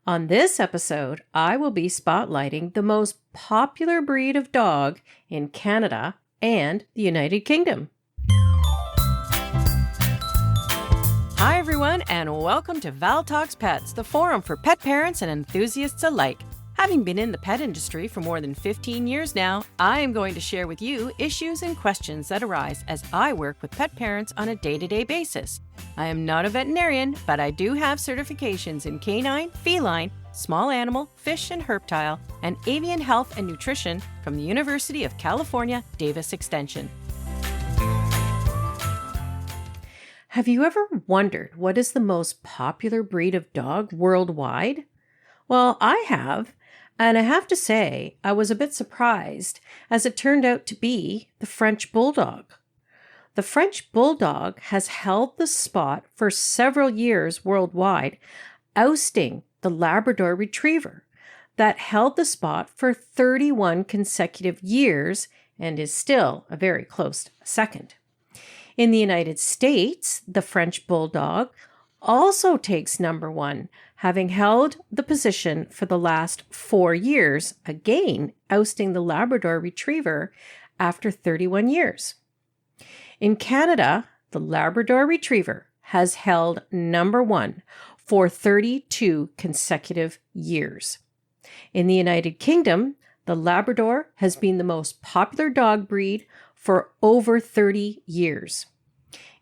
On this episode, I will be spotlighting the most popular breed of dog in Canada and the United Kingdom. Hi everyone, and welcome to Val Talks Pets, the forum for pet parents and enthusiasts alike. Having been in the pet industry for more than 15 years now, I am going to share with you issues and questions that arise as I work with pet parents on a day-to-day basis. I am not a veterinarian, but I do have certifications in canine, feline, small animal, fish and herptile, and avian health and nutrition from the University of California, Davis Extension. Have you ever wondered what is the most popular breed of dog worldwide? Well, I have. And I have to say, I was a bit surprised as it turned out to be the French Bulldog. The French Bulldog has held the spot for several years worldwide, ousting the Labrador Retriever that held the spot for 31 consecutive years and is still a very close second. In the United States, the French Bulldog also takes number one, having held the position for the last 4 years, again ousting the Labrador Retriever after 31 years. In Canada, the Labrador Retriever has held number one for 32 consecutive years. In the United Kingdom, the Labrador has been the most popular dog breed for over 30 years.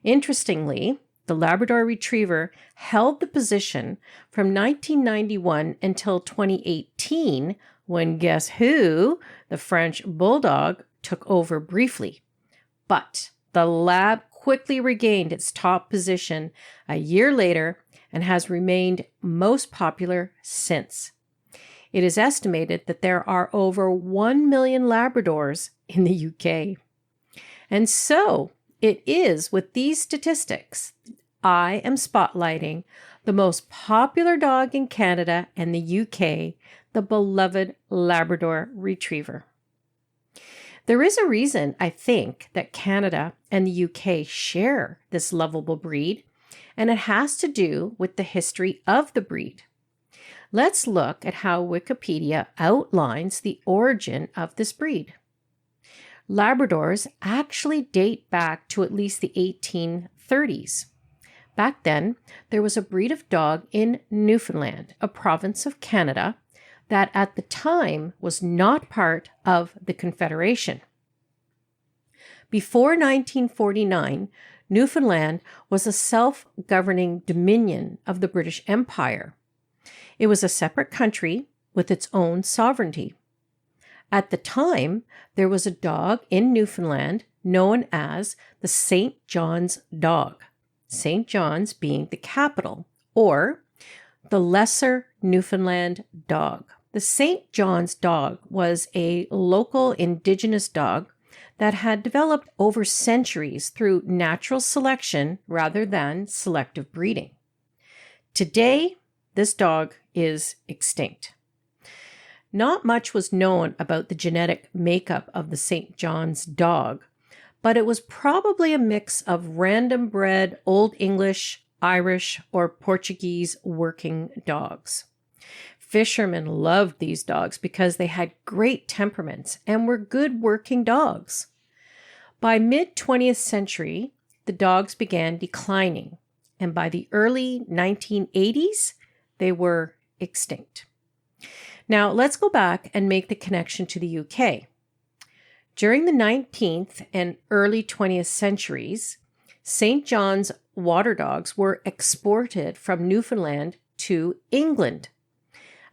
Interestingly, the Labrador Retriever held the position from 1991 until 2018, when guess who? The French Bulldog took over briefly. But the Lab quickly regained its top position a year later and has remained most popular since. It is estimated that there are over 1 million Labradors in the UK. And so, it is with these statistics I am spotlighting the most popular dog in Canada and the UK, the beloved Labrador Retriever. There is a reason I think that Canada and the UK share this lovable breed, and it has to do with the history of the breed. Let's look at how Wikipedia outlines the origin of this breed. Labradors actually date back to at least the 1830s. Back then, there was a breed of dog in Newfoundland, a province of Canada, that at the time was not part of the Confederation. Before 1949, Newfoundland was a self-governing dominion of the British Empire. It was a separate country with its own sovereignty. At the time, there was a dog in Newfoundland known as the St. John's dog, St. John's being the capital, or the Lesser Newfoundland dog. The St. John's dog was a local indigenous dog that had developed over centuries through natural selection rather than selective breeding. Today, this dog is extinct. Not much was known about the genetic makeup of the St. John's dog, but it was probably a mix of random bred Old English, Irish, or Portuguese working dogs. Fishermen loved these dogs because they had great temperaments and were good working dogs. By mid-20th century, the dogs began declining, and by the early 1980s, they were extinct. Now, let's go back and make the connection to the UK. During the 19th and early 20th centuries, St. John's water dogs were exported from Newfoundland to England.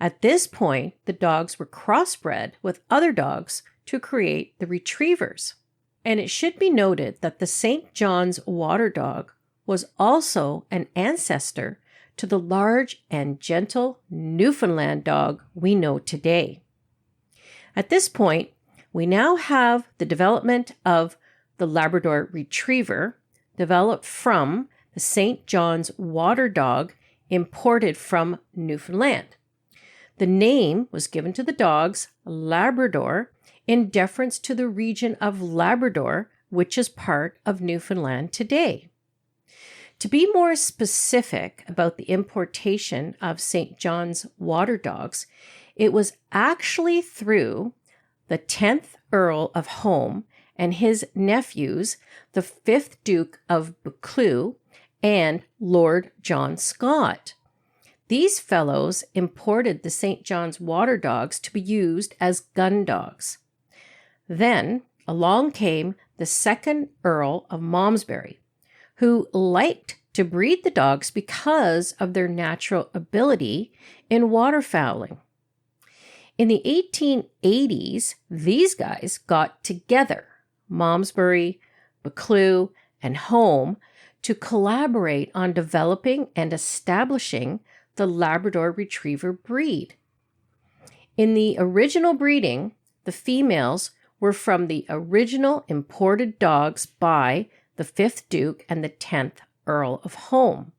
At this point, the dogs were crossbred with other dogs to create the retrievers. And it should be noted that the St. John's water dog was also an ancestor to the large and gentle Newfoundland dog we know today. At this point, we now have the development of the Labrador Retriever, developed from the St. John's water dog imported from Newfoundland. The name was given to the dogs Labrador in deference to the region of Labrador, which is part of Newfoundland today. To be more specific about the importation of St. John's water dogs, it was actually through the 10th Earl of Home and his nephews, the 5th Duke of Buccleuch and Lord John Scott. These fellows imported the St. John's water dogs to be used as gun dogs. Then along came the 2nd Earl of Malmesbury, who liked to breed the dogs because of their natural ability in waterfowling. In the 1880s, these guys got together, Malmesbury, Buccleuch, and Home, to collaborate on developing and establishing the Labrador Retriever breed. In the original breeding, the females were from the original imported dogs by the 5th Duke and the 10th Earl of Home.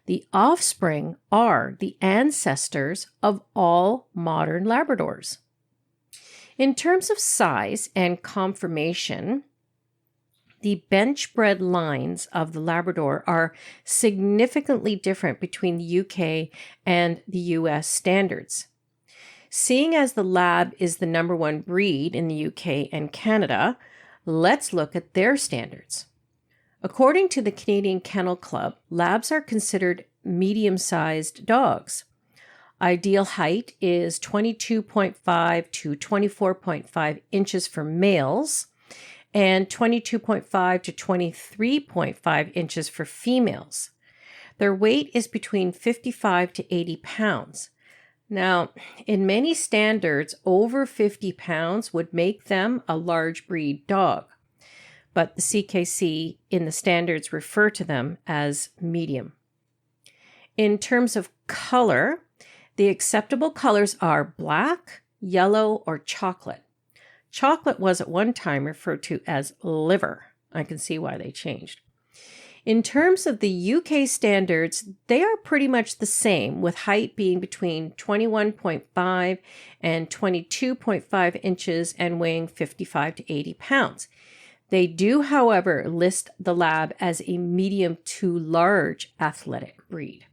The offspring are the ancestors of all modern Labradors. In terms of size and conformation, the bench-bred lines of the Labrador are significantly different between the UK and the US standards. Seeing as the Lab is the #1 breed in the UK and Canada, let's look at their standards. According to the Canadian Kennel Club, Labs are considered medium-sized dogs. Ideal height is 22.5 to 24.5 inches for males and 22.5 to 23.5 inches for females. Their weight is between 55 to 80 pounds. Now, in many standards, over 50 pounds would make them a large breed dog, but the CKC in the standards refer to them as medium. In terms of color, the acceptable colors are black, yellow, or chocolate. Chocolate was at one time referred to as liver. I can see why they changed. In terms of the UK standards, they are pretty much the same, with height being between 21.5 and 22.5 inches and weighing 55 to 80 pounds. They do, however, list the Lab as a medium to large athletic breed.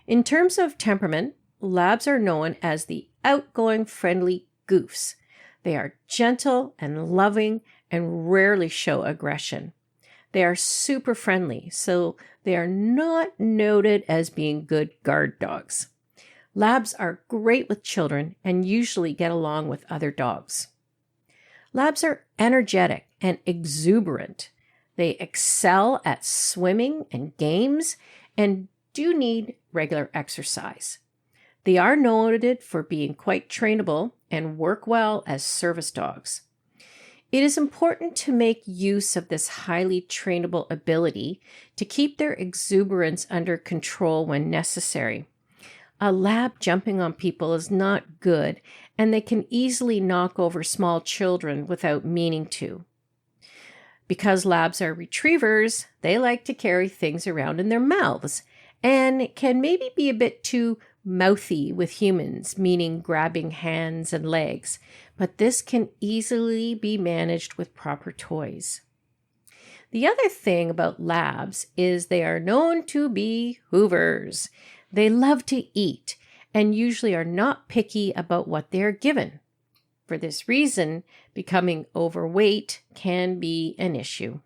In terms of temperament, Labs are known as the outgoing, friendly goofs. They are gentle and loving and rarely show aggression. They are super friendly, so they are not noted as being good guard dogs. Labs are great with children and usually get along with other dogs. Labs are energetic and exuberant. They excel at swimming and games and do need regular exercise. They are noted for being quite trainable and work well as service dogs. It is important to make use of this highly trainable ability to keep their exuberance under control when necessary. A Lab jumping on people is not good, and they can easily knock over small children without meaning to. Because Labs are retrievers, they like to carry things around in their mouths and can maybe be a bit too mouthy with humans, meaning grabbing hands and legs, but this can easily be managed with proper toys. The other thing about Labs is they are known to be hoovers. They love to eat and usually are not picky about what they are given. For this reason, becoming overweight can be an issue.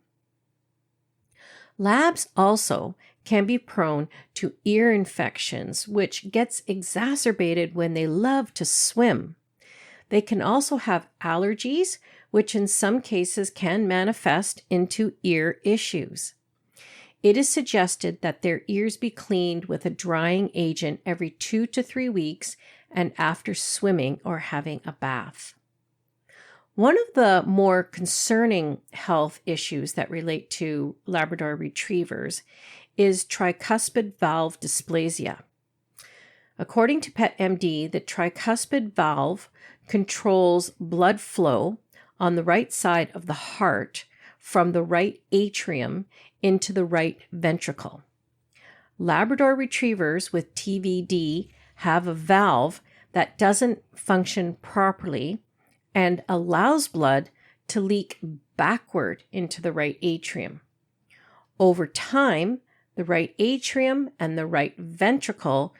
Labs also can be prone to ear infections, which gets exacerbated when they love to swim. They can also have allergies, which in some cases can manifest into ear issues. It is suggested that their ears be cleaned with a drying agent every 2 to 3 weeks and after swimming or having a bath. One of the more concerning health issues that relate to Labrador Retrievers is tricuspid valve dysplasia. According to PetMD, the tricuspid valve controls blood flow on the right side of the heart from the right atrium into the right ventricle. Labrador Retrievers with TVD have a valve that doesn't function properly and allows blood to leak backward into the right atrium. Over time, the right atrium and the right ventricle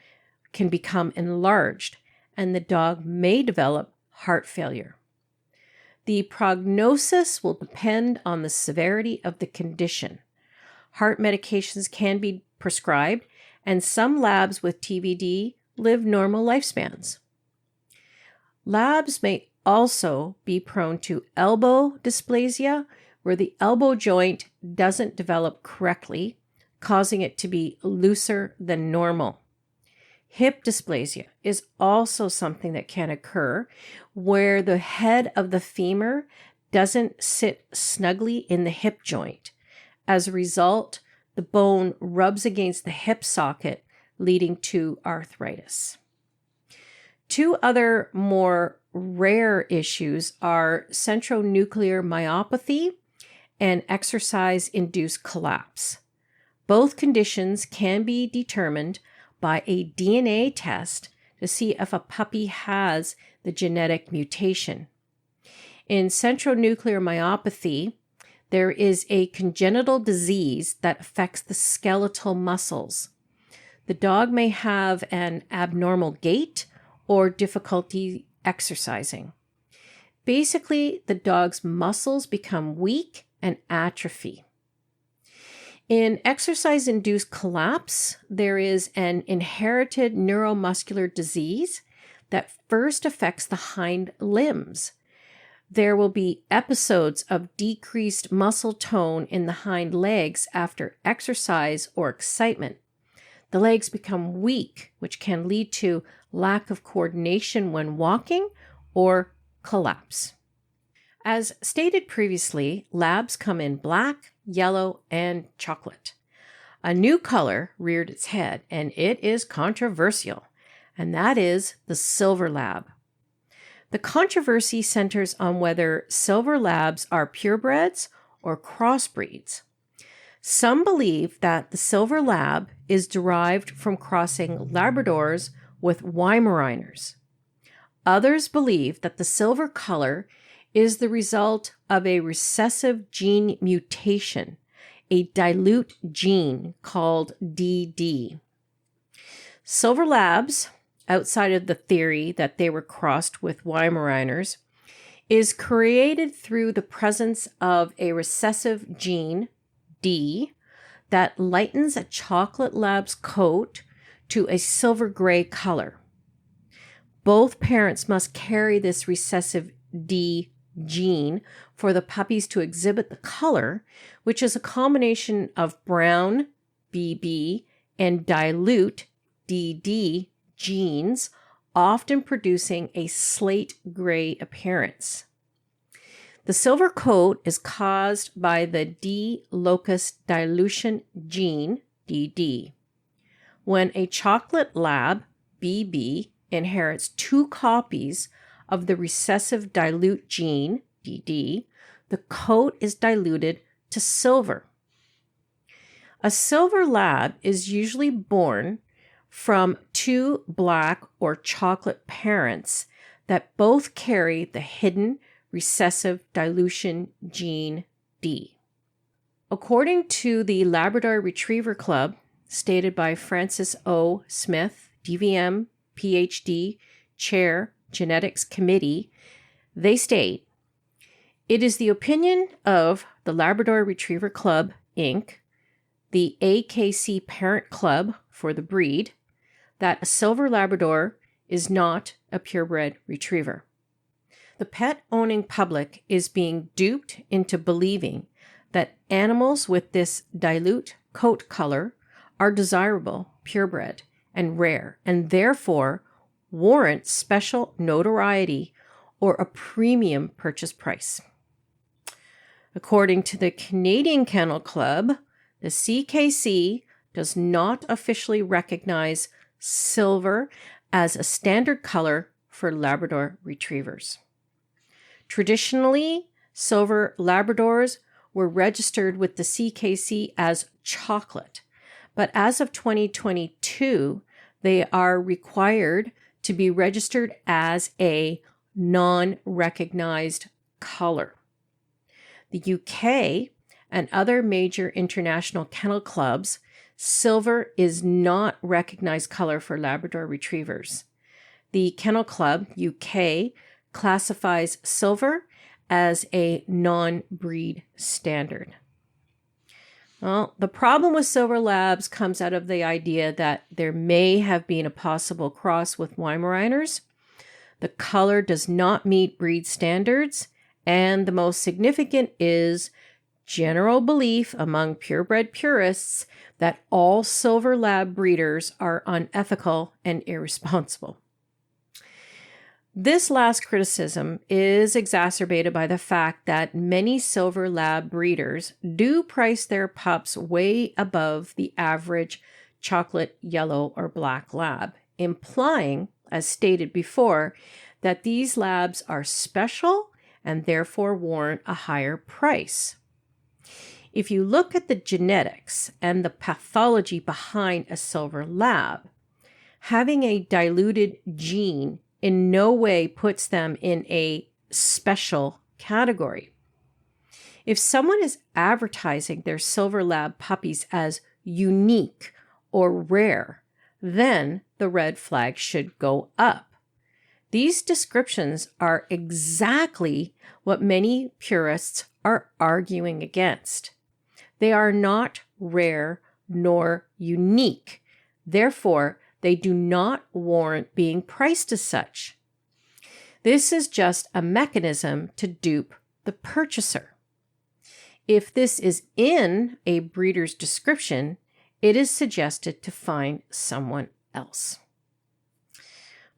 can become enlarged, and the dog may develop heart failure. The prognosis will depend on the severity of the condition. Heart medications can be prescribed, and some labs with TVD live normal lifespans. Labs may also be prone to elbow dysplasia, where the elbow joint doesn't develop correctly, causing it to be looser than normal. Hip dysplasia is also something that can occur, where the head of the femur doesn't sit snugly in the hip joint. As a result, the bone rubs against the hip socket, leading to arthritis. Two other more rare issues are centronuclear myopathy and exercise-induced collapse. Both conditions can be determined by a DNA test to see if a puppy has the genetic mutation. In centronuclear myopathy, there is a congenital disease that affects the skeletal muscles. The dog may have an abnormal gait or difficulty exercising. Basically, the dog's muscles become weak and atrophy. In exercise-induced collapse, there is an inherited neuromuscular disease that first affects the hind limbs. There will be episodes of decreased muscle tone in the hind legs after exercise or excitement. The legs become weak, which can lead to lack of coordination when walking or collapse. As stated previously, labs come in black, yellow, and chocolate. A new color reared its head, and it is controversial, and that is the silver lab. The controversy centers on whether silver labs are purebreds or crossbreeds. Some believe that the silver lab is derived from crossing Labradors with Weimaraners. Others believe that the silver color is the result of a recessive gene mutation, a dilute gene called DD. Silver labs, outside of the theory that they were crossed with Weimaraners, is created through the presence of a recessive gene, D, that lightens a chocolate lab's coat to a silver gray color. Both parents must carry this recessive D gene for the puppies to exhibit the color, which is a combination of brown, BB, and dilute, DD, genes, often producing a slate gray appearance. The silver coat is caused by the D locus dilution gene, DD. When a chocolate lab, BB, inherits two copies of the recessive dilute gene, DD, the coat is diluted to silver. A silver lab is usually born from two black or chocolate parents that both carry the hidden recessive dilution gene D. According to the Labrador Retriever Club, stated by Francis O. Smith, DVM, PhD, Chair, Genetics Committee, they state, "It is the opinion of the Labrador Retriever Club, Inc., the AKC parent club for the breed, that a silver Labrador is not a purebred retriever. The pet-owning public is being duped into believing that animals with this dilute coat color are desirable, purebred, and rare, and therefore warrant special notoriety or a premium purchase price." According to the Canadian Kennel Club, the CKC does not officially recognize silver as a standard color for Labrador retrievers. Traditionally, silver Labradors were registered with the CKC as chocolate, but as of 2022, they are required to be registered as a non-recognized color. The UK and other major international kennel clubs, silver is not recognized color for Labrador Retrievers. The Kennel Club UK classifies silver as a non-breed standard. Well, the problem with silver labs comes out of the idea that there may have been a possible cross with Weimaraners. The color does not meet breed standards, and the most significant is general belief among purebred purists that all silver lab breeders are unethical and irresponsible. This last criticism is exacerbated by the fact that many silver lab breeders do price their pups way above the average chocolate, yellow, or black lab, implying, as stated before, that these labs are special and therefore warrant a higher price. If you look at the genetics and the pathology behind a silver lab, having a diluted gene in no way puts them in a special category. If someone is advertising their silver lab puppies as unique or rare, then the red flag should go up. These descriptions are exactly what many purists are arguing against. They are not rare nor unique. Therefore, they do not warrant being priced as such. This is just a mechanism to dupe the purchaser. If this is in a breeder's description, it is suggested to find someone else.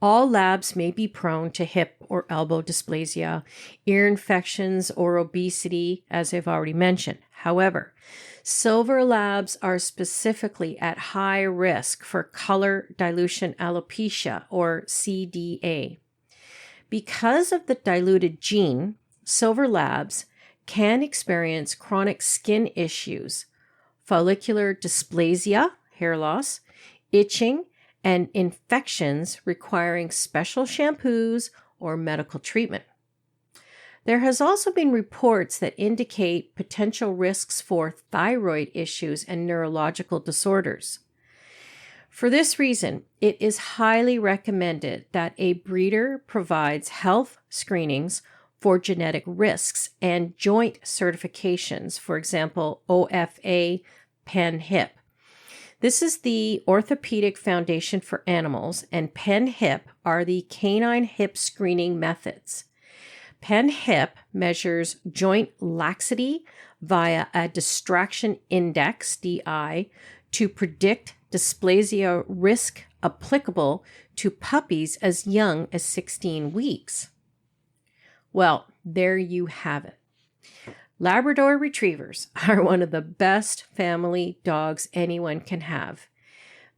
All labs may be prone to hip or elbow dysplasia, ear infections, or obesity, as I've already mentioned. However, silver labs are specifically at high risk for color dilution alopecia, or CDA. Because of the diluted gene, silver labs can experience chronic skin issues, follicular dysplasia, hair loss, itching, and infections requiring special shampoos or medical treatment. There has also been reports that indicate potential risks for thyroid issues and neurological disorders. For this reason, it is highly recommended that a breeder provides health screenings for genetic risks and joint certifications, for example, OFA, PEN-HIP. This is the Orthopedic Foundation for Animals, and PEN-HIP are the canine hip screening methods. PEN-HIP measures joint laxity via a distraction index, DI, to predict dysplasia risk applicable to puppies as young as 16 weeks. Well, there you have it. Labrador Retrievers are one of the best family dogs anyone can have.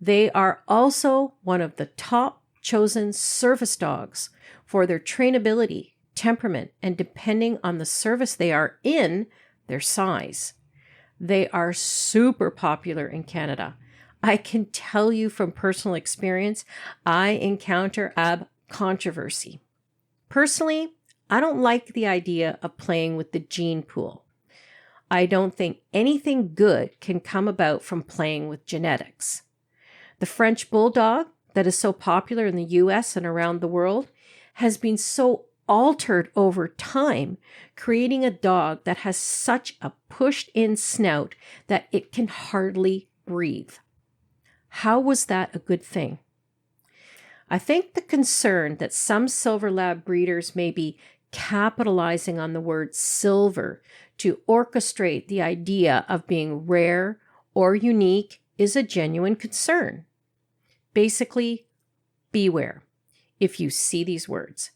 They are also one of the top chosen service dogs for their trainability, temperament, and depending on the service they are in, their size. They are super popular in Canada. I can tell you from personal experience, I encounter controversy. Personally, I don't like the idea of playing with the gene pool. I don't think anything good can come about from playing with genetics. The French Bulldog, that is so popular in the US and around the world, has been so altered over time, creating a dog that has such a pushed-in snout that it can hardly breathe. How was that a good thing? I think the concern that some silver lab breeders may be capitalizing on the word silver to orchestrate the idea of being rare or unique is a genuine concern. Basically, beware if you see these words.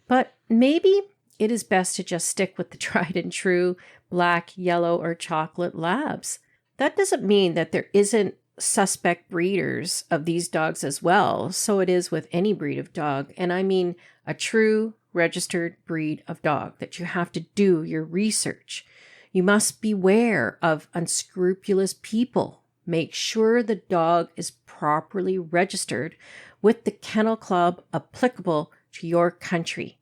But maybe it is best to just stick with the tried and true black, yellow, or chocolate labs. That doesn't mean that there isn't suspect breeders of these dogs as well. So it is with any breed of dog. And I mean a true registered breed of dog that you have to do your research. You must beware of unscrupulous people. Make sure the dog is properly registered with the kennel club applicable to your country.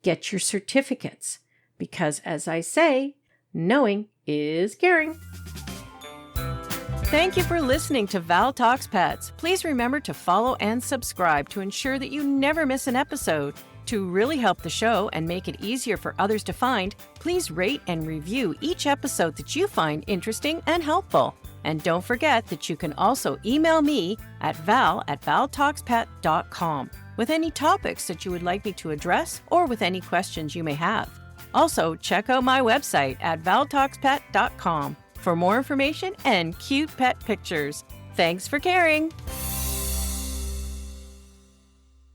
Get your certificates because, as I say, Knowing is caring. Thank you for listening to Val Talks Pets. Please remember to follow and subscribe to ensure that you never miss an episode. To really help the show and make it easier for others to find, please rate and review each episode that you find interesting and helpful. And don't forget that you can also email me at val@valtalkspet.com with any topics that you would like me to address or with any questions you may have. Also, check out my website at valtalkspet.com for more information and cute pet pictures. Thanks for caring.